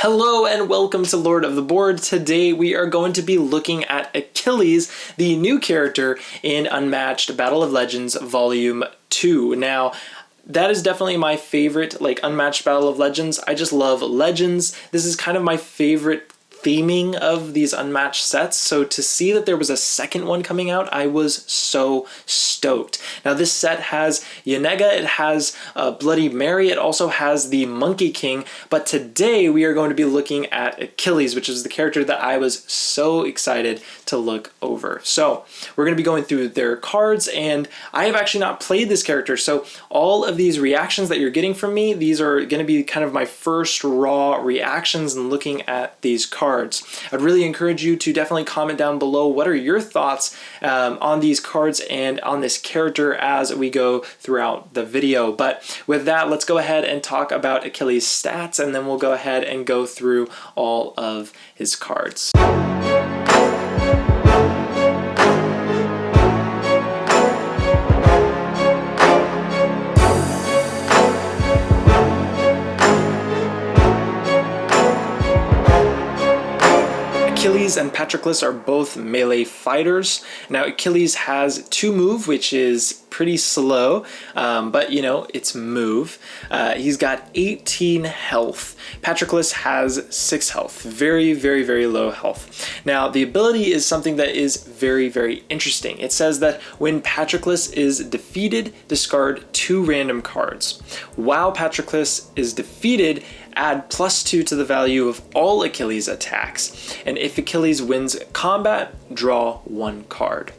Hello and welcome to Lord of the Board. Today we are going to be looking at Achilles, the new character in Unmatched Battle of Legends Volume 2. Now, that is definitely my favorite, Unmatched Battle of Legends. I just love Legends. This is kind of my favorite theming of these Unmatched sets, so to see that there was a second one coming out, I was so stoked. Now this set has Yennegaa, it has Bloody Mary, it also has the Monkey King, but today we are going to be looking at Achilles, which is the character that I was so excited to look over. So we're going to be going through their cards, and I have actually not played this character, so all of these reactions that you're getting from me, these are going to be kind of my first raw reactions and looking at these cards. I'd really encourage you to definitely comment down below what are your thoughts on these cards and on this character as we go throughout the video. But with that, let's go ahead and talk about Achilles' stats, and then we'll go ahead and go through all of his cards. Achilles and Patroclus are both melee fighters. Now Achilles has 2 move, which is pretty slow, but you know, it's move. He's got 18 health. Patroclus has 6 health. Very, very, very low health. Now the ability is something that is very, very interesting. It says that when Patroclus is defeated, discard 2 random cards. While Patroclus is defeated, add +2 to the value of all Achilles attacks, and if Achilles wins combat, draw 1 card.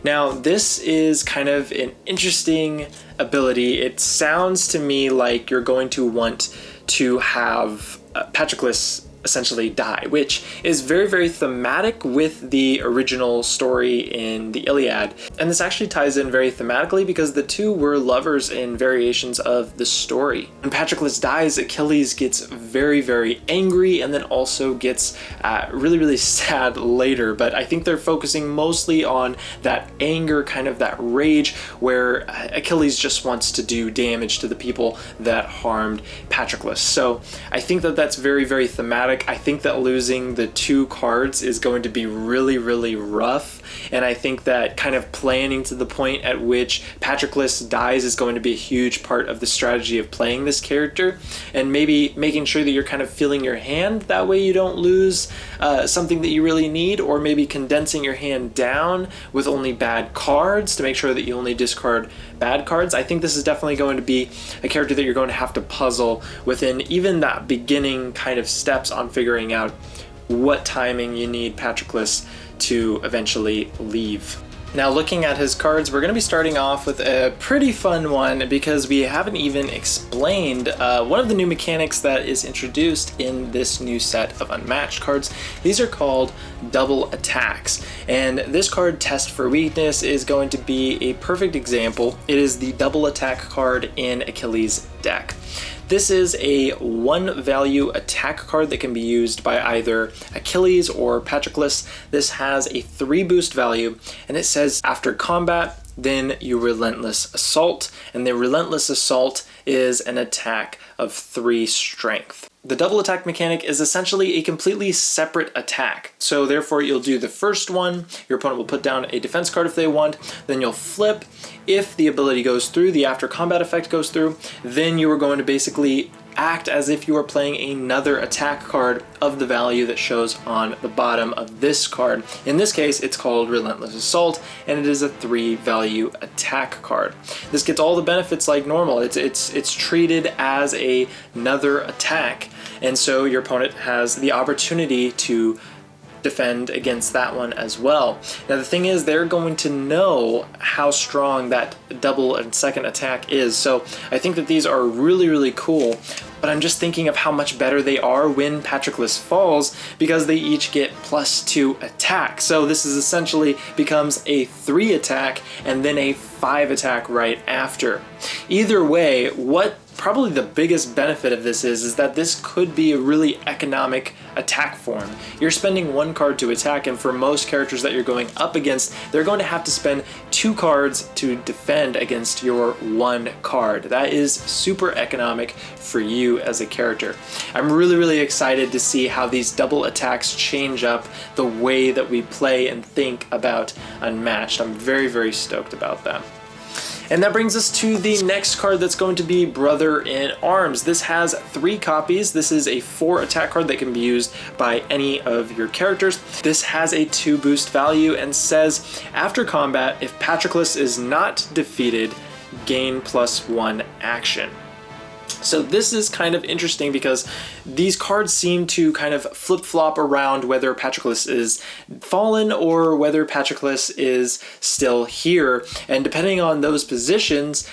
Now this is kind of an interesting ability. It sounds to me like you're going to want to have Patroclus essentially die, which is very, very thematic with the original story in the Iliad. And this actually ties in very thematically because the two were lovers in variations of the story. When Patroclus dies, Achilles gets very, very angry and then also gets really, really sad later. But I think they're focusing mostly on that anger, kind of that rage, where Achilles just wants to do damage to the people that harmed Patroclus. So I think that that's very, very thematic. I think that losing the 2 cards is going to be really, really rough, and I think that kind of planning to the point at which Patroclus dies is going to be a huge part of the strategy of playing this character, and maybe making sure that you're kind of filling your hand, that way you don't lose something that you really need, or maybe condensing your hand down with only bad cards to make sure that you only discard bad cards. I think this is definitely going to be a character that you're going to have to puzzle within even that beginning kind of steps on figuring out what timing you need Patroclus to eventually leave. Now looking at his cards, we're going to be starting off with a pretty fun one because we haven't even explained one of the new mechanics that is introduced in this new set of Unmatched cards. These are called double attacks, and this card, Test for Weakness, is going to be a perfect example. It is the double attack card in Achilles' deck. This is a 1 value attack card that can be used by either Achilles or Patroclus. This has a 3 boost value, and it says after combat, then you Relentless Assault, and the Relentless Assault is an attack of 3 strength. The double attack mechanic is essentially a completely separate attack. So therefore you'll do the first one, your opponent will put down a defense card if they want, then you'll flip. If the ability goes through, the after combat effect goes through, then you are going to basically act as if you are playing another attack card of the value that shows on the bottom of this card. In this case, it's called Relentless Assault, and it is a 3 value attack card. This gets all the benefits like normal. It's treated as another attack, and so your opponent has the opportunity to defend against that one as well. Now the thing is, they're going to know how strong that double and second attack is, so I think that these are really, really cool. But I'm just thinking of how much better they are when Patroclus falls, because they each get +2 attack. So this is essentially becomes a 3 attack and then a 5 attack right after. Either way, what probably the biggest benefit of this is that this could be a really economic attack form. You're spending 1 card to attack, and for most characters that you're going up against, they're going to have to spend 2 cards to defend against your 1 card. That is super economic for you as a character. I'm really excited to see how these double attacks change up the way that we play and think about Unmatched. I'm very stoked about that. And that brings us to the next card that's going to be Brother in Arms. This has 3 copies. This is a 4 attack card that can be used by any of your characters. This has a 2 boost value and says, after combat, if Patroclus is not defeated, gain +1 action. So this is kind of interesting because these cards seem to kind of flip-flop around whether Patroclus is fallen or whether Patroclus is still here. And depending on those positions,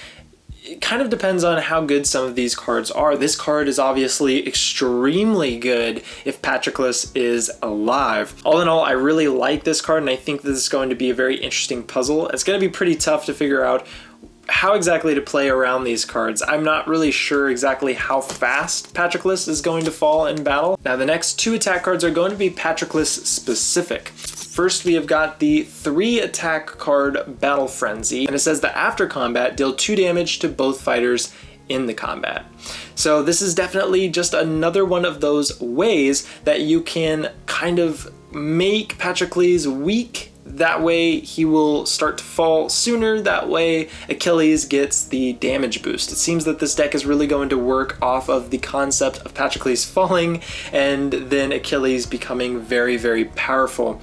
it kind of depends on how good some of these cards are. This card is obviously extremely good if Patroclus is alive. All in all, I really like this card, and I think this is going to be a very interesting puzzle. It's going to be pretty tough to figure out how exactly to play around these cards. I'm not really sure exactly how fast Patroclus is going to fall in battle. Now the next 2 attack cards are going to be Patroclus specific. First we have got the 3 attack card Battle Frenzy, and it says that after combat, deal 2 damage to both fighters in the combat. So this is definitely just another one of those ways that you can kind of make Patroclus weak. That way he will start to fall sooner. That way Achilles gets the damage boost. It seems that this deck is really going to work off of the concept of Patroclus falling and then Achilles becoming very powerful.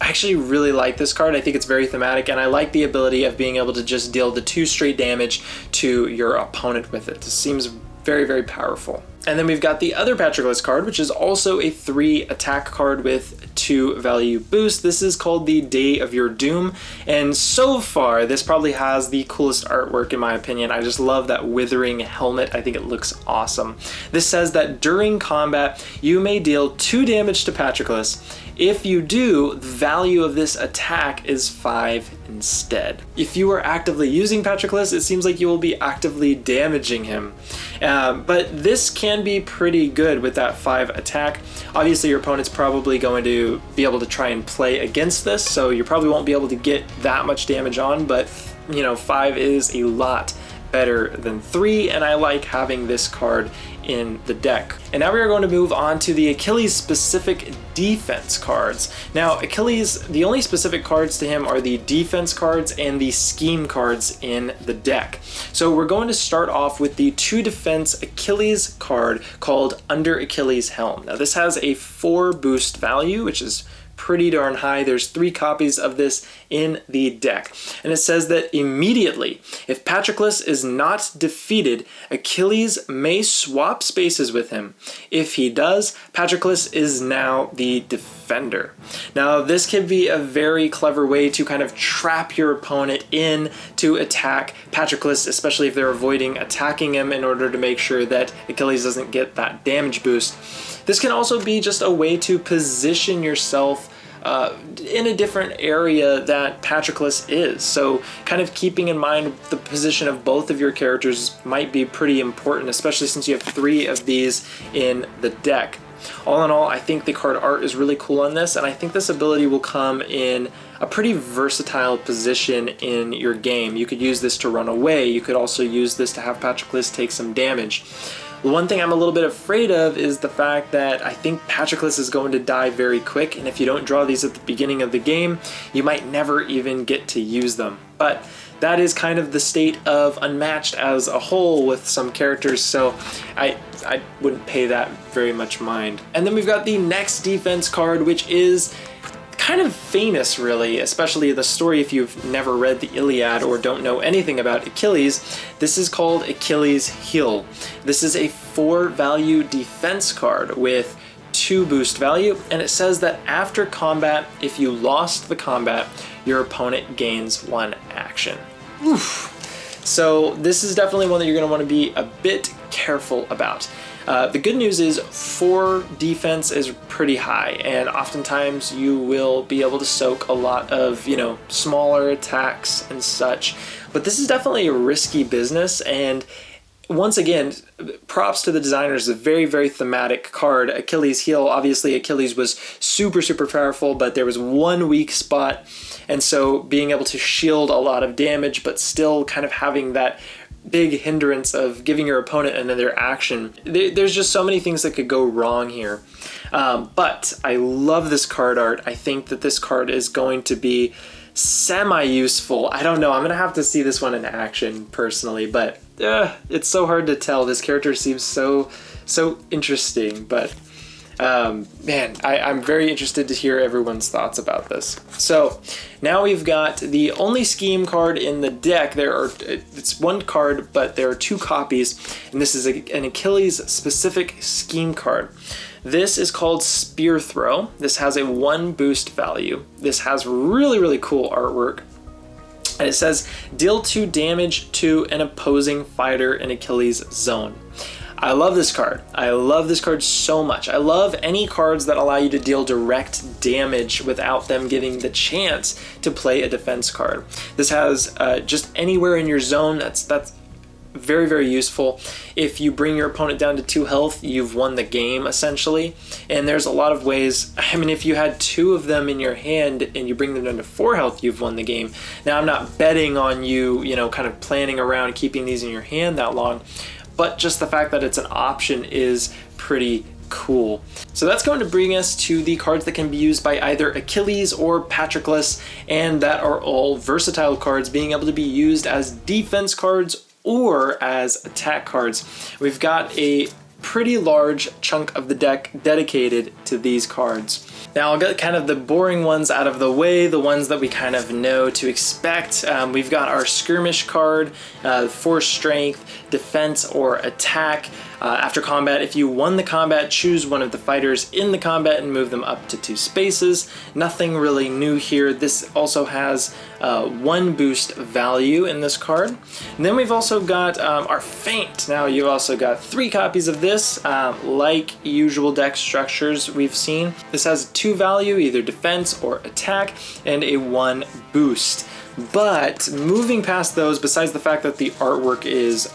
I actually really like this card. I think it's very thematic, and I like the ability of being able to just deal the 2 straight damage to your opponent with it. This seems very powerful. And then we've got the other Patroclus card, which is also a 3 attack card with 2 value boost. This is called the Day of Your Doom, and so far this probably has the coolest artwork in my opinion. I just love that withering helmet. I think it looks awesome. This says that during combat you may deal 2 damage to Patroclus. If you do, the value of this attack is 5 instead. If you are actively using Patroclus, it seems like you will be actively damaging him. But this can be pretty good with that 5 attack. Obviously your opponent's probably going to be able to try and play against this, so you probably won't be able to get that much damage on, but you know, 5 is a lot better than 3, and I like having this card in the deck. And now we are going to move on to the Achilles specific defense cards. Now Achilles, the only specific cards to him are the defense cards and the scheme cards in the deck. So we're going to start off with the 2 defense Achilles card called Under Achilles Helm. Now this has a 4 boost value, which is pretty darn high. There's 3 copies of this in the deck. And it says that immediately, if Patroclus is not defeated, Achilles may swap spaces with him. If he does, Patroclus is now the defender. Now this can be a very clever way to kind of trap your opponent in to attack Patroclus, especially if they're avoiding attacking him in order to make sure that Achilles doesn't get that damage boost. This can also be just a way to position yourself in a different area that Patroclus is. So kind of keeping in mind the position of both of your characters might be pretty important, especially since you have 3 of these in the deck. All in all, I think the card art is really cool on this, and I think this ability will come in a pretty versatile position in your game. You could use this to run away. You could also use this to have Patroclus take some damage. The one thing I'm a little bit afraid of is the fact that I think Patroclus is going to die very quick, and if you don't draw these at the beginning of the game, you might never even get to use them. But that is kind of the state of Unmatched as a whole with some characters, so I wouldn't pay that very much mind. And then we've got the next defense card, which is kind of famous really, especially the story if you've never read the Iliad or don't know anything about Achilles. This is called Achilles Heel. This is a 4 value defense card with 2 boost value, and it says that after combat, if you lost the combat, your opponent gains 1 action. Oof. So this is definitely one that you're going to want to be a bit careful about. The good news is 4 defense is pretty high, and oftentimes you will be able to soak a lot of, you know, smaller attacks and such. But this is definitely a risky business, and once again, props to the designers. A very, very thematic card. Achilles heel. Obviously, Achilles was super, super powerful, but there was one weak spot. And so being able to shield a lot of damage, but still kind of having that big hindrance of giving your opponent another action. There's just so many things that could go wrong here. But I love this card art. I think that this card is going to be semi-useful. I don't know. I'm going to have to see this one in action personally, but it's so hard to tell. This character seems so interesting, but man, I'm very interested to hear everyone's thoughts about this. So now we've got the only scheme card in the deck. It's one card, but there are two copies, and this is an Achilles specific scheme card. This is called Spear Throw. This has a 1 boost value. This has really, really cool artwork. And it says, deal 2 damage to an opposing fighter in Achilles' zone. I love this card. I love this card so much. I love any cards that allow you to deal direct damage without them getting the chance to play a defense card. This has just anywhere in your zone. That's very, very useful. If you bring your opponent down to 2 health, you've won the game essentially. And there's a lot of ways. I mean, if you had 2 of them in your hand and you bring them down to 4 health, you've won the game. Now, I'm not betting on you, kind of planning around keeping these in your hand that long, but just the fact that it's an option is pretty cool. So that's going to bring us to the cards that can be used by either Achilles or Patroclus, and that are all versatile cards being able to be used as defense cards or as attack cards. We've got a pretty large chunk of the deck dedicated to these cards. Now I'll get kind of the boring ones out of the way, the ones that we kind of know to expect. We've got our Skirmish card, Force Strength, Defense or Attack. After combat, if you won the combat, choose one of the fighters in the combat and move them up to 2 spaces. Nothing really new here. This also has 1 boost value in this card. And then we've also got our Feint. Now you've also got 3 copies of this, like usual deck structures we've seen. This has 2 value, either defense or attack, and a 1 boost. But moving past those, besides the fact that the artwork is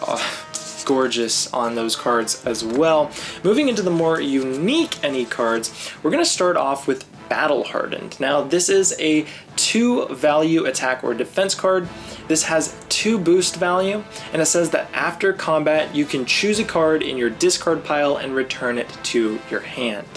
gorgeous on those cards as well, moving into the more unique NE cards, we're going to start off with Battle Hardened. Now this is a 2 value attack or defense card. This has 2 boost value, and it says that after combat you can choose a card in your discard pile and return it to your hand.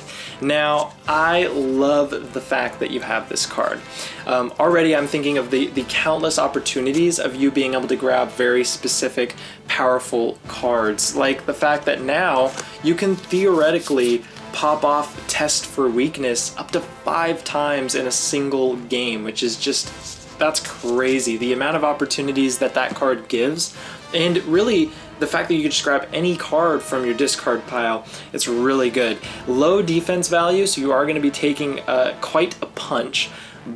Now, I love the fact that you have this card. Already I'm thinking of the countless opportunities of you being able to grab very specific, powerful cards. Like the fact that now you can theoretically pop off Test for Weakness up to 5 times in a single game, which is just, that's crazy. The amount of opportunities that card gives, and really the fact that you can just grab any card from your discard pile, it's really good. Low defense value, so you are going to be taking quite a punch.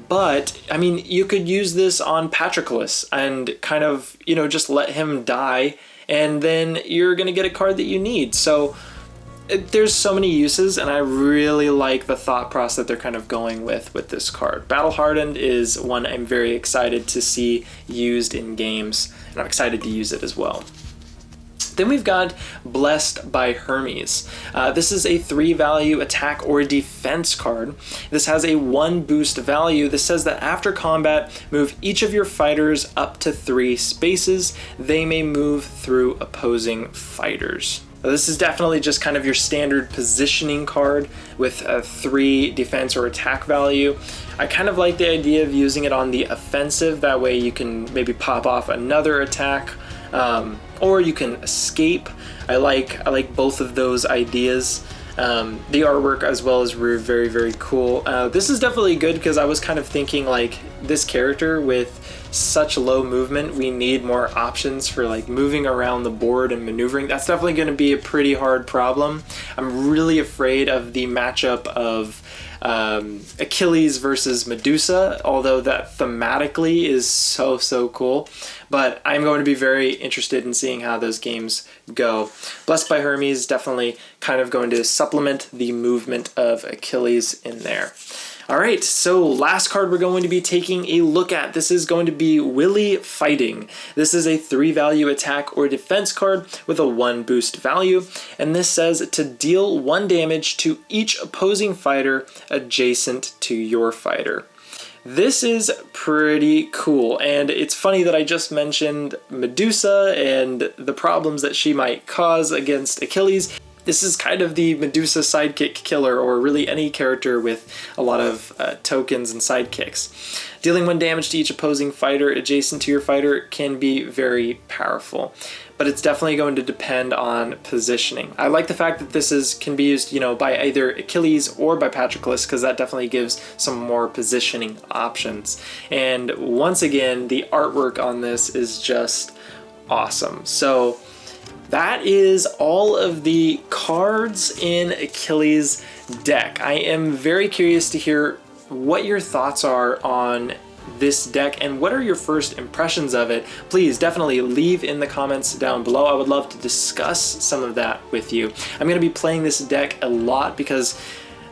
But, I mean, you could use this on Patroclus and kind of, just let him die, and then you're going to get a card that you need. So there's so many uses, and I really like the thought process that they're kind of going with this card. Battle Hardened is one I'm very excited to see used in games, and I'm excited to use it as well. Then we've got Blessed by Hermes. This is a 3 value attack or defense card. This has a 1 boost value. This says that after combat, move each of your fighters up to 3 spaces. They may move through opposing fighters. Now, this is definitely just kind of your standard positioning card with a 3 defense or attack value. I kind of like the idea of using it on the offensive. That way you can maybe pop off another attack, or you can escape. I like both of those ideas. The artwork as well is very, very cool. This is definitely good because I was kind of thinking like this character with such low movement, we need more options for like moving around the board and maneuvering. That's definitely going to be a pretty hard problem. I'm really afraid of the matchup of Achilles versus Medusa, although that thematically is so cool. But I'm going to be very interested in seeing how those games go. Blessed by Hermes definitely kind of going to supplement the movement of Achilles in there. All right, so last card we're going to be taking a look at. This is going to be WILY Fighting. This is a 3-value attack or defense card with a 1 boost value, and this says to deal 1 damage to each opposing fighter adjacent to your fighter. This is pretty cool, and it's funny that I just mentioned Medusa and the problems that she might cause against Achilles. This is kind of the Medusa sidekick killer, or really any character with a lot of tokens and sidekicks. Dealing 1 damage to each opposing fighter adjacent to your fighter can be very powerful, but it's definitely going to depend on positioning. I like the fact that this can be used, you know, by either Achilles or by Patroclus, because that definitely gives some more positioning options. And once again, the artwork on this is just awesome. So that is all of the cards in Achilles' deck. I am very curious to hear what your thoughts are on this deck and what are your first impressions of it. Please definitely leave in the comments down below. I would love to discuss some of that with you. I'm going to be playing this deck a lot because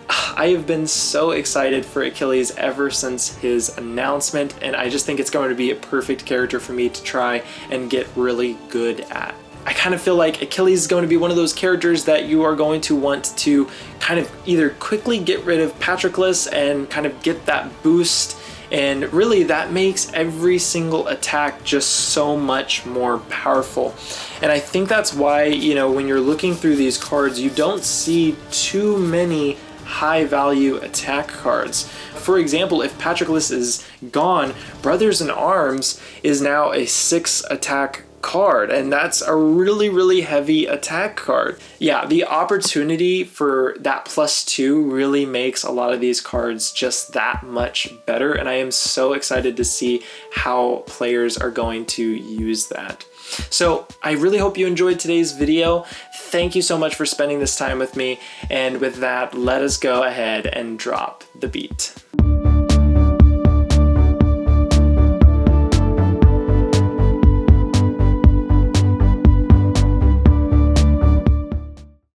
I have been so excited for Achilles ever since his announcement, and I just think it's going to be a perfect character for me to try and get really good at. I kind of feel like Achilles is going to be one of those characters that you are going to want to kind of either quickly get rid of Patroclus and kind of get that boost, and really that makes every single attack just so much more powerful. And I think that's why, you know, when you're looking through these cards, you don't see too many high value attack cards. For example, if Patroclus is gone, Brothers in Arms is now a 6 attack card, and that's a really heavy attack card. Yeah, the opportunity for that +2 really makes a lot of these cards just that much better, and I am so excited to see how players are going to use that. So I really hope you enjoyed today's video. Thank you so much for spending this time with me, and with that, let us go ahead and drop the beat.